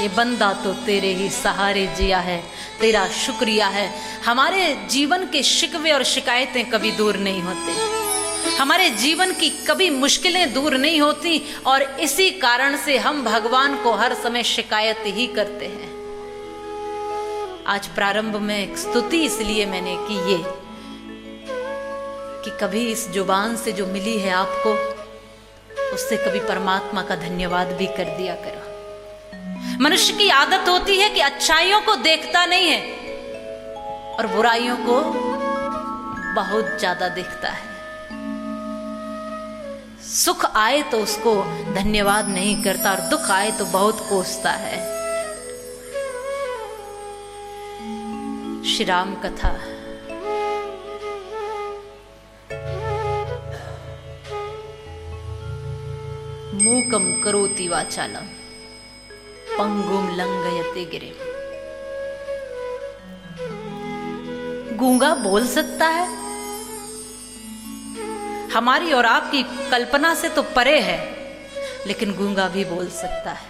ये बंदा तो तेरे ही सहारे जिया है, तेरा शुक्रिया है। हमारे जीवन के शिकवे और शिकायतें कभी दूर नहीं होते, हमारे जीवन की कभी मुश्किलें दूर नहीं होती, और इसी कारण से हम भगवान को हर समय शिकायत ही करते हैं। आज प्रारंभ में एक स्तुति इसलिए मैंने की ये कि कभी इस जुबान से जो मिली है आपको, उससे कभी परमात्मा का धन्यवाद भी कर दिया करो। मनुष्य की आदत होती है कि अच्छाइयों को देखता नहीं है और बुराइयों को बहुत ज्यादा देखता है। सुख आए तो उसको धन्यवाद नहीं करता और दुख आए तो बहुत कोसता है। श्री राम कथा मूकम करोति वाचालम पंगुम लंघयते गिरे। गूंगा बोल सकता है, हमारी और आपकी कल्पना से तो परे है, लेकिन गूंगा भी बोल सकता है।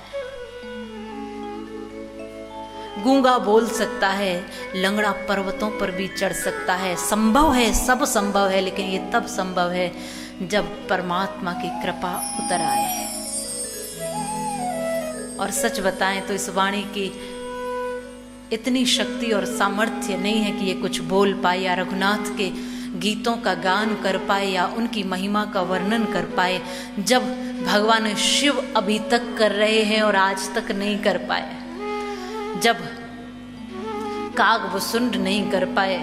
गूंगा बोल सकता है, लंगड़ा पर्वतों पर भी चढ़ सकता है। संभव है, सब संभव है, लेकिन ये तब संभव है जब परमात्मा की कृपा उतर आए। और सच बताएं तो इस वाणी की इतनी शक्ति और सामर्थ्य नहीं है कि ये कुछ बोल पाए या रघुनाथ के गीतों का गान कर पाए या उनकी महिमा का वर्णन कर पाए, जब भगवान शिव अभी तक कर रहे हैं और आज तक नहीं कर पाए, जब कागभुसुंड नहीं कर पाए,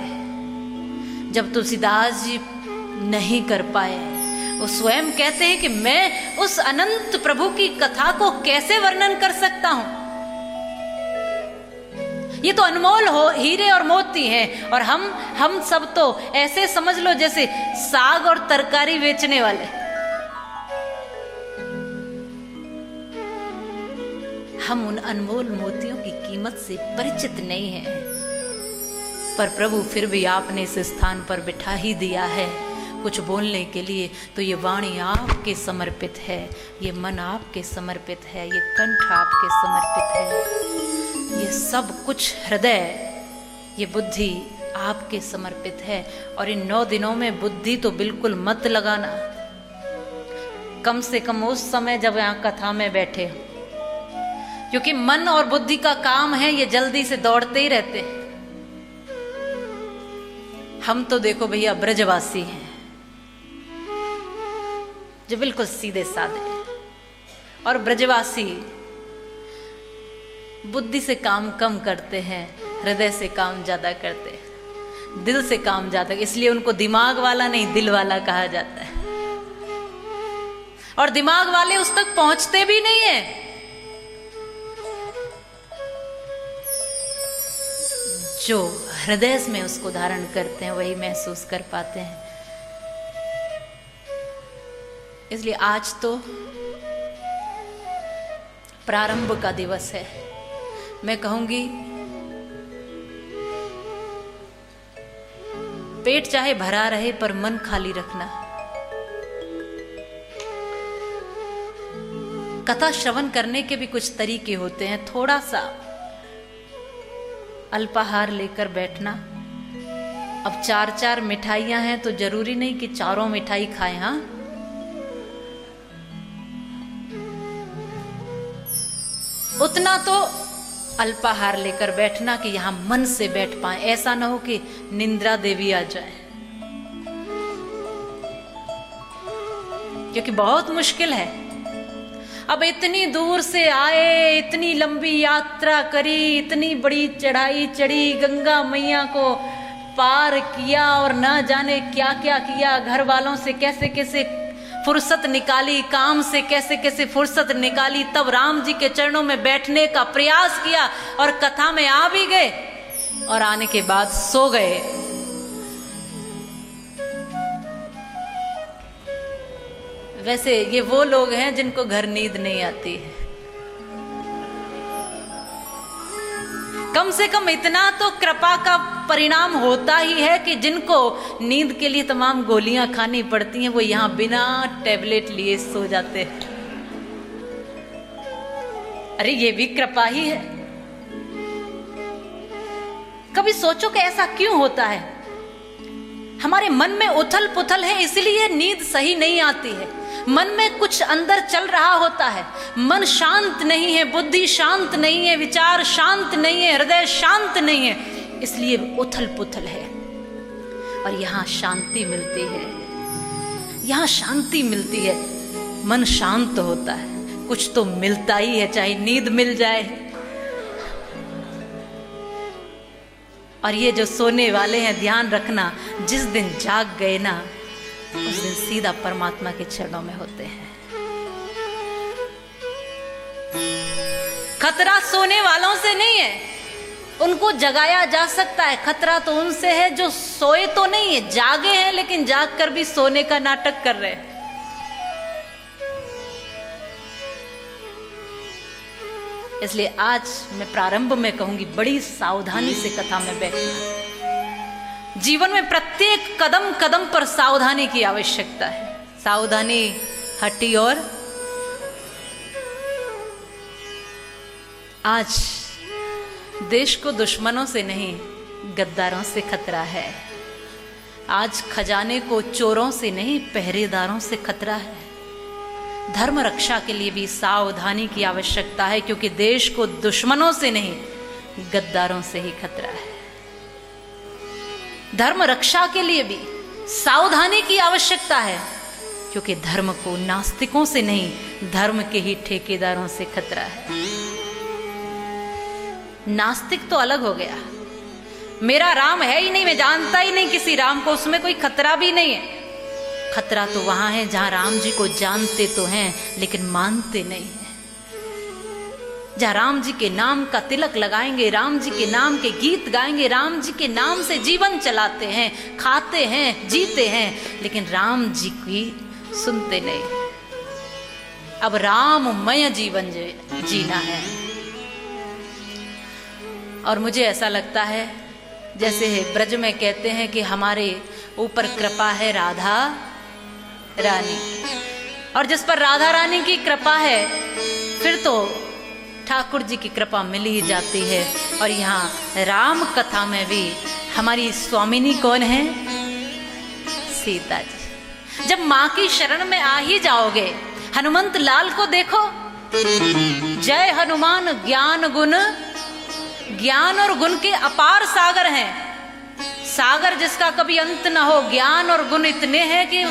जब तुलसीदास जी नहीं कर पाए। वो स्वयं कहते हैं कि मैं उस अनंत प्रभु की कथा को कैसे वर्णन कर सकता हूं। ये तो अनमोल हो हीरे और मोती हैं, और हम सब तो ऐसे समझ लो जैसे साग और तरकारी बेचने वाले। हम उन अनमोल मोतियों की कीमत से परिचित नहीं हैं, पर प्रभु फिर भी आपने इस स्थान पर बिठा ही दिया है कुछ बोलने के लिए। तो ये वाणी आपके समर्पित है, ये मन आपके समर्पित है, ये कंठ आपके समर्पित है, ये सब कुछ हृदय, ये बुद्धि आपके समर्पित है। और इन 9 दिनों में बुद्धि तो बिल्कुल मत लगाना, कम से कम उस समय जब यहाँ कथा में बैठे, क्योंकि मन और बुद्धि का काम है ये जल्दी से दौड़ते ही रहते हैं। हम तो देखो भैया ब्रजवासी हैं जो बिल्कुल सीधे साधे, और ब्रजवासी बुद्धि से काम कम करते हैं, हृदय से काम ज्यादा करते हैं, दिल से काम ज्यादा, इसलिए उनको दिमाग वाला नहीं दिल वाला कहा जाता है। और दिमाग वाले उस तक पहुंचते भी नहीं है। जो हृदय में उसको धारण करते हैं वही महसूस कर पाते हैं। इसलिए आज तो प्रारंभ का दिवस है। मैं कहूंगी पेट चाहे भरा रहे पर मन खाली रखना। कथा श्रवण करने के भी कुछ तरीके होते हैं। थोड़ा सा अल्पाहार लेकर बैठना। अब 4-4 मिठाइयां हैं तो जरूरी नहीं कि चारों मिठाई खाएं। हाँ, उतना तो अल्पाहार लेकर बैठना कि यहां मन से बैठ पाए। ऐसा ना हो कि निंद्रा देवी आ जाए, क्योंकि बहुत मुश्किल है। अब इतनी दूर से आए, इतनी लंबी यात्रा करी, इतनी बड़ी चढ़ाई चढ़ी, गंगा मैया को पार किया और न जाने क्या क्या किया, घर वालों से कैसे कैसे फुर्सत निकाली, काम से कैसे कैसे फुर्सत निकाली, तब राम जी के चरणों में बैठने का प्रयास किया और कथा में आ भी गए, और आने के बाद सो गए। वैसे ये वो लोग हैं जिनको घर नींद नहीं आती है। कम से कम इतना तो कृपा का परिणाम होता ही है कि जिनको नींद के लिए तमाम गोलियां खानी पड़ती हैं, वो यहाँ बिना टैबलेट लिए सो जाते हैं। अरे ये भी कृपा ही है। कभी सोचो कि ऐसा क्यों होता है? हमारे मन में उथल पुथल है, इसलिए नींद सही नहीं आती है। मन में कुछ अंदर चल रहा होता है, मन शांत नहीं है, बुद्धि शांत नहीं है, विचार शांत नहीं है, हृदय शांत नहीं है, इसलिए उथल पुथल है। और यहाँ शांति मिलती है, यहाँ शांति मिलती है, मन शांत होता है, कुछ तो मिलता ही है, चाहे नींद मिल जाए। और ये जो सोने वाले हैं, ध्यान रखना, जिस दिन जाग गए ना, उस दिन सीधा परमात्मा के चरणों में होते हैं। खतरा सोने वालों से नहीं है, उनको जगाया जा सकता है। खतरा तो उनसे है जो सोए तो नहीं है, जागे हैं, लेकिन जाग कर भी सोने का नाटक कर रहे हैं। इसलिए आज मैं प्रारंभ में कहूंगी, बड़ी सावधानी से कथा में बैठना। जीवन में प्रत्येक कदम कदम पर सावधानी की आवश्यकता है। सावधानी हटी और आज देश को दुश्मनों से नहीं, गद्दारों से खतरा है। आज खजाने को चोरों से नहीं, पहरेदारों से खतरा है। धर्म रक्षा के लिए भी सावधानी की आवश्यकता है, क्योंकि देश को दुश्मनों से नहीं, गद्दारों से ही खतरा है। धर्म रक्षा के लिए भी सावधानी की आवश्यकता है, क्योंकि धर्म को नास्तिकों से नहीं, धर्म के ही ठेकेदारों से खतरा है। नास्तिक तो अलग हो गया, मेरा राम है ही नहीं, मैं जानता ही नहीं किसी राम को, उसमें कोई खतरा भी नहीं है। खतरा तो वहां है जहां राम जी को जानते तो हैं लेकिन मानते नहीं हैं। जहां राम जी के नाम का तिलक लगाएंगे, राम जी के नाम के गीत गाएंगे, राम जी के नाम से जीवन चलाते हैं, खाते हैं, जीते हैं, लेकिन राम जी की सुनते नहीं। अब राममय जीवन जीना है। और मुझे ऐसा लगता है, जैसे ब्रज में कहते हैं कि हमारे ऊपर कृपा है राधा रानी, और जिस पर राधा रानी की कृपा है फिर तो ठाकुर जी की कृपा मिल ही जाती है। और यहाँ राम कथा में भी हमारी स्वामिनी कौन है? सीता जी। जब माँ की शरण में आ ही जाओगे, हनुमंत लाल को देखो, जय हनुमान ज्ञान गुण, ज्ञान और गुण के अपार सागर हैं। सागर जिसका कभी अंत ना हो, ज्ञान और गुण इतने हैं कि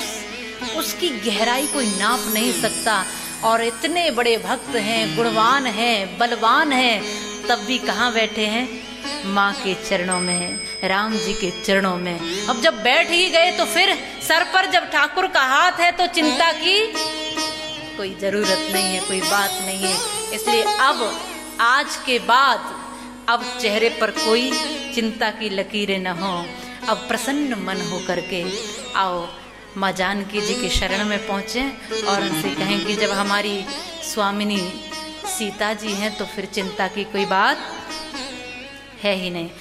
उसकी गहराई कोई नाप नहीं सकता। और इतने बड़े भक्त हैं, गुणवान हैं, बलवान हैं, तब भी कहाँ बैठे हैं? माँ के चरणों में, राम जी के चरणों में। अब जब बैठ ही गए तो फिर सर पर जब ठाकुर का हाथ है तो चिंता की कोई जरूरत नहीं है, कोई बात नहीं है। इसलिए अब आज के बाद अब चेहरे पर कोई चिंता की लकीरें न हो। अब प्रसन्न मन हो करके आओ माँ जानकी जी के शरण में पहुँचे और उनसे कहें कि जब हमारी स्वामिनी सीता जी हैं तो फिर चिंता की कोई बात है ही नहीं।